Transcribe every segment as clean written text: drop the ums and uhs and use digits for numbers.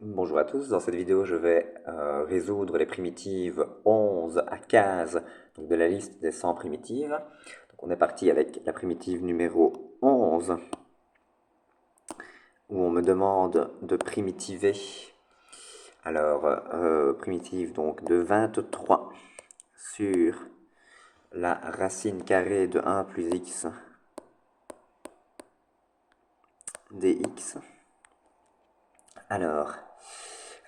Bonjour à tous, dans cette vidéo je vais résoudre les primitives 11 à 15 donc de la liste des 100 primitives. Donc on est parti avec la primitive numéro 11 où on me demande de primitiver. Alors, primitive donc de 23 sur la racine carrée de 1 plus x dx. Alors,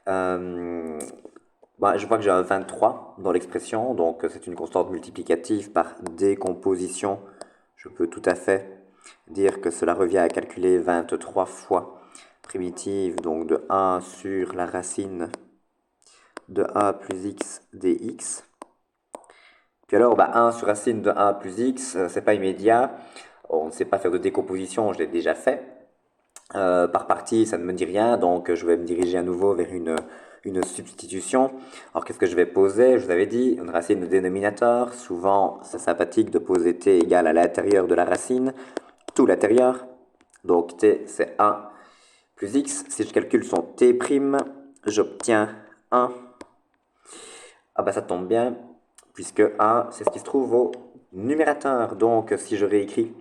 je vois que j'ai un 23 dans l'expression, donc c'est une constante multiplicative par décomposition. Je peux tout à fait dire que cela revient à calculer 23 fois primitive, donc de 1 sur la racine de 1 plus x dx. Puis alors, 1 sur racine de 1 plus x, c'est pas immédiat. On ne sait pas faire de décomposition, je l'ai déjà fait. Par partie, ça ne me dit rien, donc je vais me diriger à nouveau vers une substitution. Alors qu'est-ce que je vais poser? Je vous avais dit, une racine de dénominateur. Souvent, c'est sympathique de poser t égale à l'intérieur de la racine, tout l'intérieur. Donc t, c'est 1 plus x. Si je calcule son t', j'obtiens 1. Ah bah ça tombe bien, puisque 1, c'est ce qui se trouve au numérateur. Donc si je réécris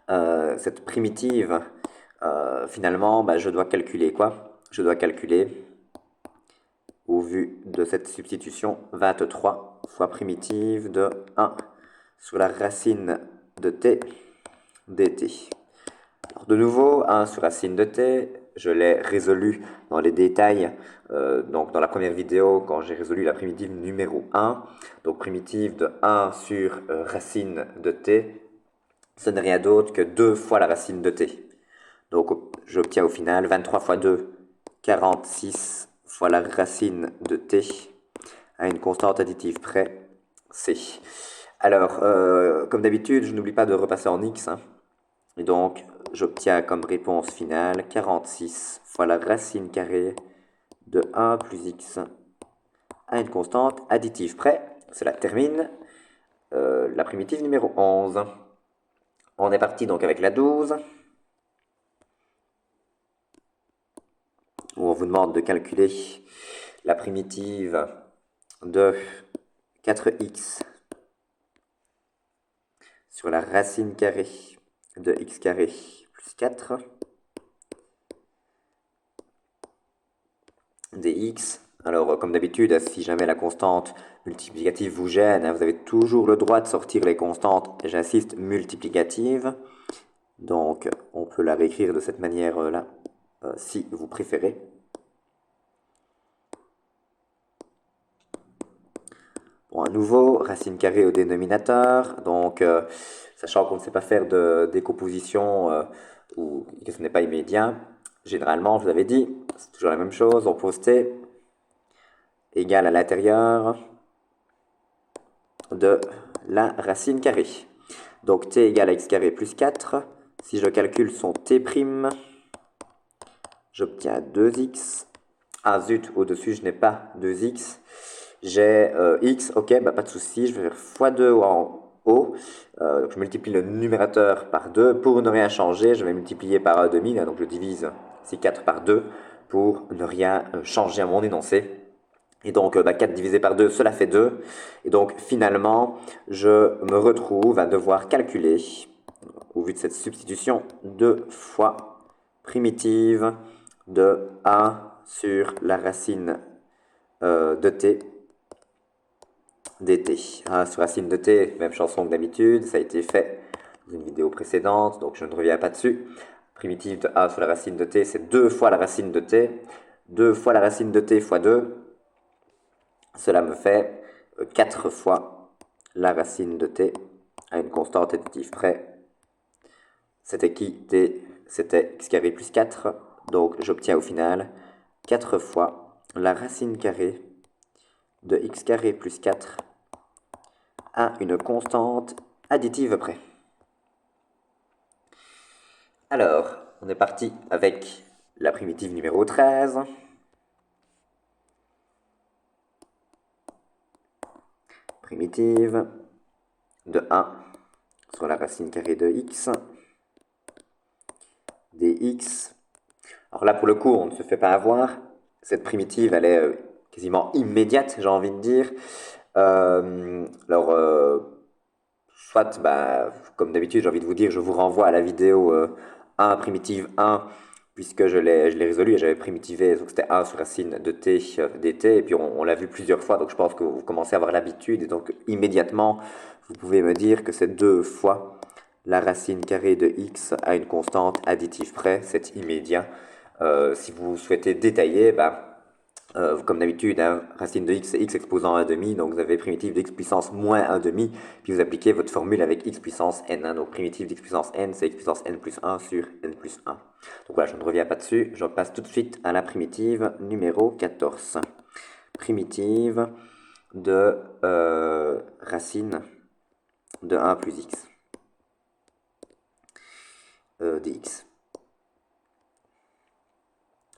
cette primitive, finalement, je dois calculer quoi? Je dois calculer, au vu de cette substitution, 23 fois primitive de 1 sur la racine de t dt. Alors de nouveau, 1 sur racine de t, je l'ai résolu dans les détails, donc dans la première vidéo quand j'ai résolu la primitive numéro 1. Donc primitive de 1 sur racine de t, ce n'est rien d'autre que 2 fois la racine de t. Donc j'obtiens au final 23 fois 2, 46 fois la racine de t à une constante additive près, c. Alors, comme d'habitude, je n'oublie pas de repasser en x, hein. Et donc, j'obtiens comme réponse finale 46 fois la racine carrée de 1 plus x à une constante additive près. Cela termine la primitive numéro 11. On est parti donc avec la 12, où on vous demande de calculer la primitive de 4x sur la racine carrée de x carré plus 4 dx. Alors, comme d'habitude, si jamais la constante multiplicative vous gêne, vous avez toujours le droit de sortir les constantes, j'insiste, multiplicatives. Donc, on peut la réécrire de cette manière-là, si vous préférez. Bon, à nouveau, racine carrée au dénominateur. Donc, sachant qu'on ne sait pas faire de décomposition ou que ce n'est pas immédiat, généralement, je vous avais dit, c'est toujours la même chose, on pose t égale à l'intérieur de la racine carrée. Donc t égale à x carré plus 4. Si je calcule son t', j'obtiens 2x. Ah zut, au-dessus je n'ai pas 2x. J'ai x, ok, pas de souci, je vais faire x2 en haut. Je multiplie le numérateur par 2. Pour ne rien changer, je vais multiplier par 1/2, donc je divise ces 4 par 2 pour ne rien changer à mon énoncé. Et donc 4 divisé par 2, cela fait 2. Et donc finalement, je me retrouve à devoir calculer, au vu de cette substitution, 2 fois primitive de 1 sur la racine de t dt. 1 sur racine de t, même chanson que d'habitude, ça a été fait dans une vidéo précédente, donc je ne reviens pas dessus. Primitive de 1 sur la racine de t, c'est 2 fois la racine de t. 2 fois la racine de t fois 2. Cela me fait 4 fois la racine de t à une constante additive près. C'était qui? T, c'était x carré plus 4. Donc j'obtiens au final 4 fois la racine carrée de x carré plus 4 à une constante additive près. Alors, on est parti avec la primitive numéro 13. Primitive de 1 sur la racine carrée de x dx. Alors là, pour le coup, on ne se fait pas avoir. Cette primitive, elle est quasiment immédiate, j'ai envie de dire. Alors, soit, bah, comme d'habitude, j'ai envie de vous dire, je vous renvoie à la vidéo 1, primitive 1, puisque je l'ai résolu et j'avais primitivé, donc c'était 1 sur racine de t dt, et puis on l'a vu plusieurs fois, donc je pense que vous commencez à avoir l'habitude, et donc immédiatement, vous pouvez me dire que c'est 2 fois la racine carrée de x à une constante additive près, c'est immédiat. Si vous souhaitez détailler, bah, comme d'habitude, hein, racine de x, c'est x exposant 1 demi, donc vous avez primitive de x puissance moins 1 demi, puis vous appliquez votre formule avec x puissance n, hein, donc primitive d'x puissance n, c'est x puissance n plus 1 sur n plus 1. Donc voilà, je ne reviens pas dessus, je passe tout de suite à la primitive numéro 14. Primitive de racine de 1 plus x dx.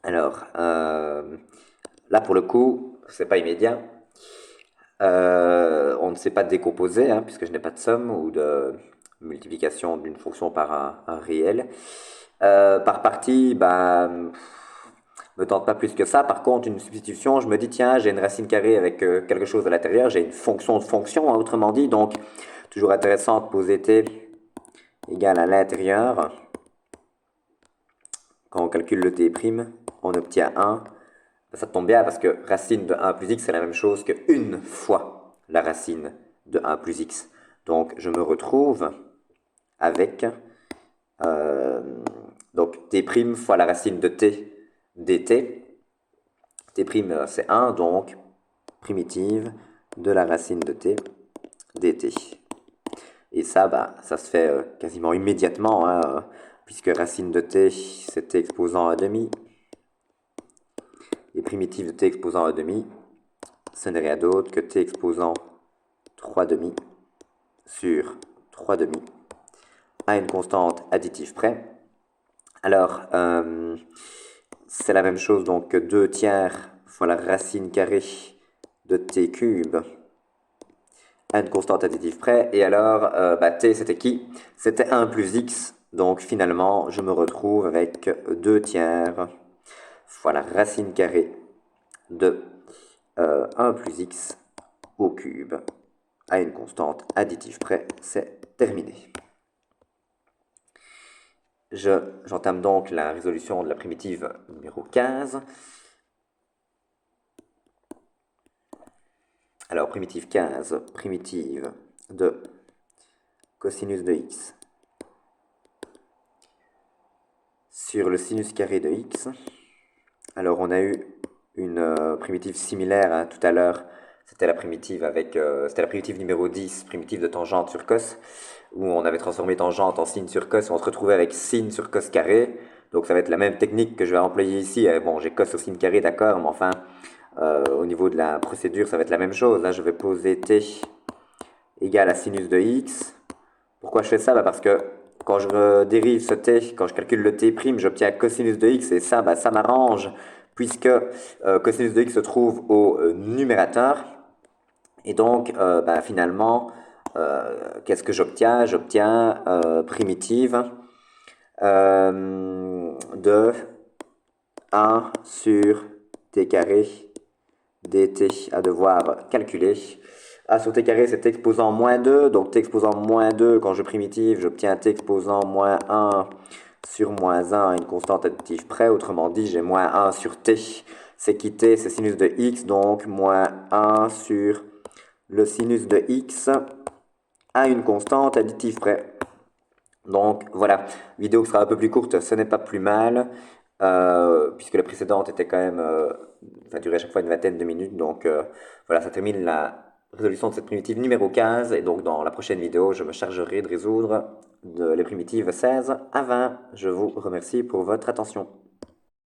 Alors, là pour le coup, c'est pas immédiat. On ne sait pas décomposer, hein, puisque je n'ai pas de somme ou de multiplication d'une fonction par un réel. Par partie, bah, me tente pas plus que ça. Par contre, une substitution, je me dis, tiens, j'ai une racine carrée avec quelque chose à l'intérieur, j'ai une fonction de fonction, hein, autrement dit, donc toujours intéressant de poser t égale à l'intérieur. Quand on calcule le t', on obtient 1. Ça tombe bien parce que racine de 1 plus x, c'est la même chose que 1 fois la racine de 1 plus x. Donc, je me retrouve avec donc t' fois la racine de t dt. T', c'est 1, donc primitive de la racine de t dt. Et ça, bah, ça se fait quasiment immédiatement, hein, puisque racine de t, c'est t exposant à demi. Et primitive de t exposant à demi, ce n'est rien d'autre que t exposant 3 demi sur 3 demi à une constante additive près. Alors, c'est la même chose, donc 2 tiers fois la racine carrée de t cube à une constante additive près. Et alors, bah, t, c'était qui? C'était 1 plus x. Donc, finalement, je me retrouve avec 2 tiers fois la racine carrée de 1 plus x au cube à une constante additive près. C'est terminé. J'entame donc la résolution de la primitive numéro 15. Alors, primitive 15, primitive de cosinus de x sur le sinus carré de x. Alors, on a eu une primitive similaire, hein, tout à l'heure. C'était la primitive c'était la primitive numéro 10, primitive de tangente sur cos, où on avait transformé tangente en sin sur cos, et on se retrouvait avec sin sur cos carré. Donc ça va être la même technique que je vais employer ici. Bon, j'ai cos au sin carré, d'accord, mais enfin, au niveau de la procédure, ça va être la même chose. Là, je vais poser t égale à sinus de x. Pourquoi je fais ça? Bah parce que quand je dérive ce t, quand je calcule le t', j'obtiens cosinus de x, et ça, bah, ça m'arrange, puisque cosinus de x se trouve au numérateur. Et donc, bah, finalement, qu'est-ce que j'obtiens? J'obtiens primitive de 1 sur t carré dt à devoir calculer. A sur t carré, c'est t exposant moins 2. Donc t exposant moins 2, quand je primitive, j'obtiens t exposant moins 1 sur moins 1 à une constante additive près. Autrement dit, j'ai moins 1 sur t. C'est qui t? C'est sinus de x, donc moins 1 sur le sinus de x à une constante additive près. Donc voilà, vidéo qui sera un peu plus courte, ce n'est pas plus mal, puisque la précédente était quand même, ça durait à chaque fois une vingtaine de minutes. Donc voilà, ça termine la résolution de cette primitive numéro 15. Et donc dans la prochaine vidéo, je me chargerai de résoudre les primitives 16 à 20. Je vous remercie pour votre attention.